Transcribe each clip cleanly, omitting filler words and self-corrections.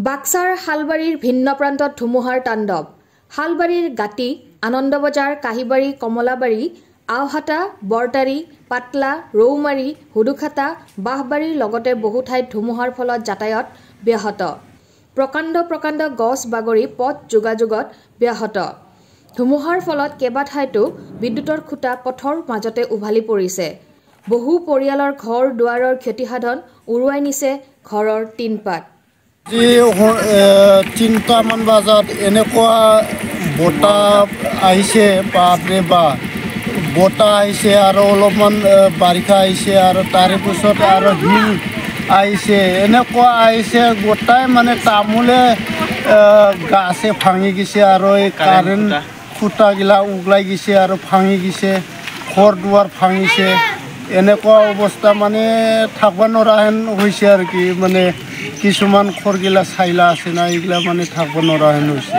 বাক্সাৰ শালবাৰীৰ ভিন্ন প্ৰান্তত ধুমুহাৰ তাণ্ডৱ। শালবাৰীৰ গাটি, আনন্দবজাৰ, কাহিবাৰী, কমলাবাৰী, আওহাটা, বৰতাৰী, পাটলা, ৰৌমাৰী, হুদুখাটা, বাঁহবাৰীৰ লগতে বহু ঠাইত ধুমুহাৰ ফলত যাতায়াত ব্যাহত। প্ৰকাণ্ড গছ বাগৰি পথ যোগাযোগত ব্যাহত। ধুমুহাৰ ফলত কেইবা ঠাইতো বিদ্যুতৰ খুঁটা পথৰ মাজতে উভালি পৰিছে। বহু পৰিয়ালৰ ঘৰ দুৱাৰৰ ক্ষতিসাধন, উৰুৱাই নিছে ঘৰৰ টিনপাত। 3টামান বজাত এনেকুৱা বতাহ আহিছে, বাপৰে বাপ বতাহ আহিছে আৰু অলপমান বাৰিষা আহিছে আৰু তাৰে পিছত আৰু শিল আহিছে, এনেকুৱা আহিছে গোটাই মানে তামোলে গাছে ভাঙি গৈছে আৰু এই কাৰেণ্ট খুঁটাগিলা উগলাই গৈছে আৰু ভাঙি গৈছে, ঘৰ দুৱাৰ ভাঙিছে। এনেকুৱা অৱস্থা মানে থাকিব নোৱাৰা হেন হৈছে আৰু কি, মানে কিছুমান ঘৰগিলা চাইলা আছে না, এইগিলা মানে থাকিব নোৱাৰা হেন হৈছে।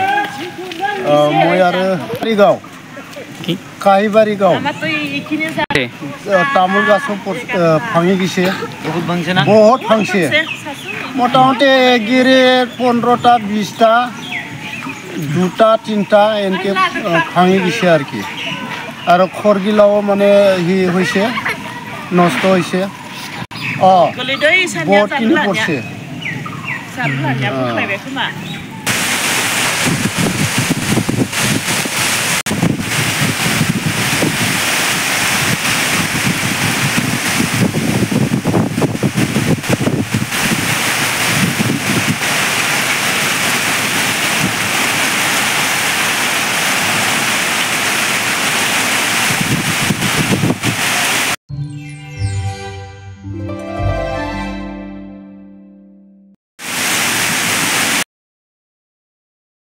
মই আৰু গাঁও কাহিবাৰী গাঁও তামোল গাছো ভাঙি গৈছে, বহুত ভাঙছে। মোটামুটি এগিৰি 15টা 20টা 2টা 3টা এনেকৈ ভাঙি গৈছে আৰু কি। আৰু ঘৰগিলাও মানে হৈছে, নষ্ট হৈছে। বহুতখিনি পড়ছে।